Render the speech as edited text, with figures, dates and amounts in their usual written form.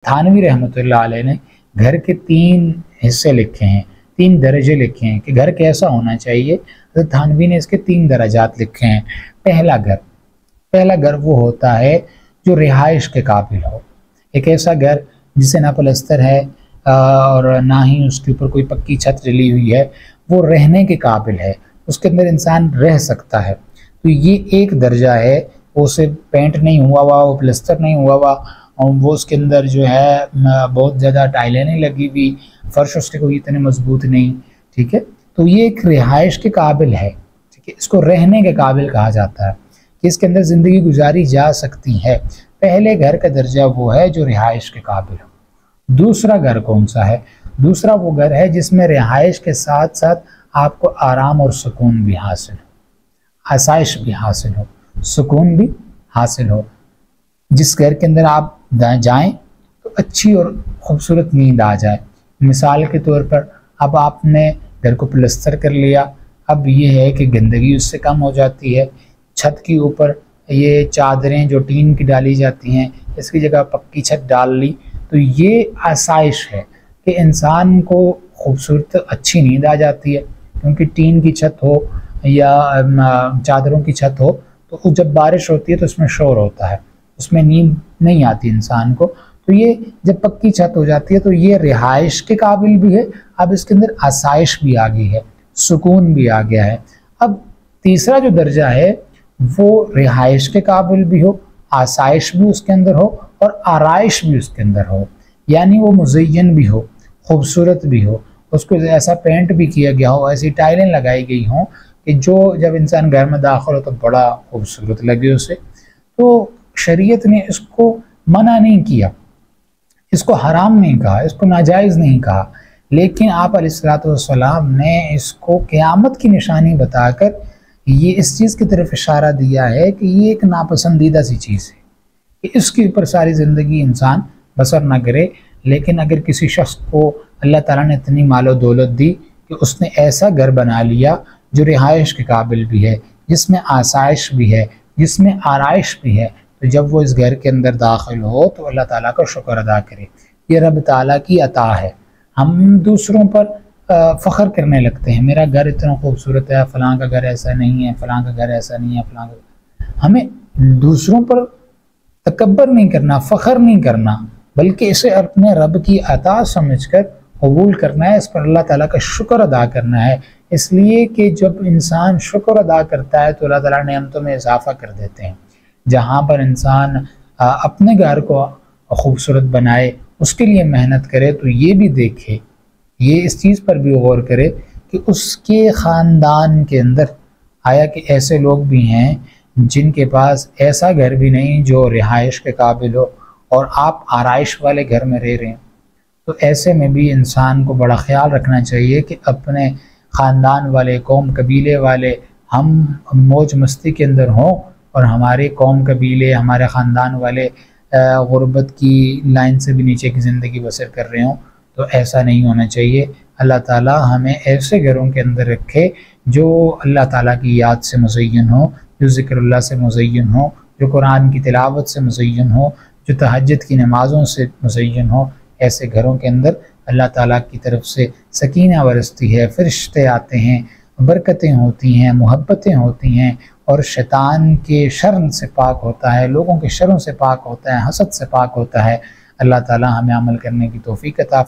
थानवी रहमतुल्लाह अलैह ने घर के 3 हिस्से लिखे हैं, 3 दर्जे लिखे हैं कि घर कैसा होना चाहिए। तो थानवी ने इसके 3 दर्जात लिखे हैं। पहला घर वो होता है जो रिहाइश के काबिल हो, एक ऐसा घर जिसे ना पलस्तर है और ना ही उसके ऊपर कोई पक्की छत डली हुई है, वो रहने के काबिल है, उसके अंदर इंसान रह सकता है। तो ये एक दर्जा है, वो उसे पेंट नहीं हुआ हुआ, वो प्लस्तर नहीं हुआ हुआ, और वो उसके अंदर जो है बहुत ज़्यादा टाइलें नहीं लगी हुई, फर्श उसके कोई इतने मजबूत नहीं, ठीक है। तो ये एक रिहाइश के काबिल है, ठीक है। इसको रहने के काबिल कहा जाता है कि इसके अंदर ज़िंदगी गुजारी जा सकती है। पहले घर का दर्जा वो है जो रिहाइश के काबिल हो। दूसरा घर कौन सा है? दूसरा वो घर है जिसमें रिहाइश के साथ साथ आपको आराम और सुकून भी हासिल हो, आसाइश भी हासिल हो, सुकून भी हासिल हो। जिस घर के अंदर आप जाएं तो अच्छी और ख़ूबसूरत नींद आ जाए। मिसाल के तौर पर अब आपने घर को प्लस्तर कर लिया, अब ये है कि गंदगी उससे कम हो जाती है। छत के ऊपर ये चादरें जो टीन की डाली जाती हैं, इसकी जगह पक्की छत डाल ली, तो ये आसाइश है कि इंसान को खूबसूरत अच्छी नींद आ जाती है। क्योंकि टीन की छत हो या चादरों की छत हो तो जब बारिश होती है तो उसमें शोर होता है, उसमें नींद नहीं आती इंसान को। तो ये जब पक्की छत हो जाती है तो ये रिहाइश के काबिल भी है, अब इसके अंदर आसाइश भी आ गई है, सुकून भी आ गया है। अब तीसरा जो दर्जा है वो रिहाइश के काबिल भी हो, आसाइश भी उसके अंदर हो और आराइश भी उसके अंदर हो, यानी वो मुज़य्यन भी हो, खूबसूरत भी हो, उसको ऐसा पेंट भी किया गया हो, ऐसी टाइलें लगाई गई हों कि जो जब इंसान घर में दाखिल हो तो बड़ा खूबसूरत लगे उसे। तो शरीयत ने इसको मना नहीं किया, इसको हराम नहीं कहा, इसको नाजायज़ नहीं कहा, लेकिन आप अलैहिस्सलाम ने इसको क़यामत की निशानी बताकर ये इस चीज़ की तरफ इशारा दिया है कि ये एक नापसंदीदा सी चीज़ है कि इसके ऊपर सारी ज़िंदगी इंसान बसर ना करे। लेकिन अगर किसी शख्स को अल्लाह ताला ने इतनी मालो दौलत दी कि उसने ऐसा घर बना लिया जो रिहाइश के काबिल भी है, जिसमें आसाइश भी है, जिसमें आराइश भी है, तो जब वो इस घर के अंदर दाखिल हो तो अल्लाह ताला का शुक्र अदा करे। ये रब ताला की अता है। हम दूसरों पर फ़ख्र करने लगते हैं, मेरा घर इतना खूबसूरत है, फ़लाँ का घर ऐसा नहीं है, फ़लाँ का घर ऐसा नहीं है, फ़लाँ का। हमें दूसरों पर तकब्बर नहीं करना, फ़ख्र नहीं करना, बल्कि इसे अपने रब की अता समझकर कबूल करना है, इस पर अल्लाह ताला का शुक्र अदा करना है। इसलिए कि जब इंसान शुक्र अदा करता है तो अल्लाह ताला नेमतों में इजाफ़ा कर देते हैं। जहाँ पर इंसान अपने घर को खूबसूरत बनाए, उसके लिए मेहनत करे, तो ये भी देखे, ये इस चीज़ पर भी गौर करे कि उसके ख़ानदान के अंदर आया कि ऐसे लोग भी हैं जिनके पास ऐसा घर भी नहीं जो रिहाइश के काबिल हो, और आप आराइश वाले घर में रह रहे हैं। तो ऐसे में भी इंसान को बड़ा ख्याल रखना चाहिए कि अपने ख़ानदान वाले, कौम कबीले वाले हम मौज मस्ती के अंदर हों और हमारे कौम कबीले, हमारे ख़ानदान वाले गुर्बत की लाइन से भी नीचे की ज़िंदगी बसर कर रहे हों। तो ऐसा नहीं होना चाहिए। अल्लाह ताला हमें ऐसे घरों के अंदर रखे जो अल्लाह ताला की याद से मुज़य्यन हो, जो ज़िक्रुल्लाह से मुज़य्यन हो, जो कुरान की तिलावत से मुज़य्यन हो, जो तहज्जुद की नमाज़ों से मुज़य्यन हो। ऐसे घरों के अंदर अल्लाह ताला की तरफ से सकीना बरसती है, फ़रिश्ते आते हैं, बरकतें होती हैं, मोहब्बतें होती हैं, और शैतान के शर से पाक होता है, लोगों के शरों से पाक होता है, हसद से पाक होता है। अल्लाह ताला हमें अमल करने की तौफ़ीक़ अता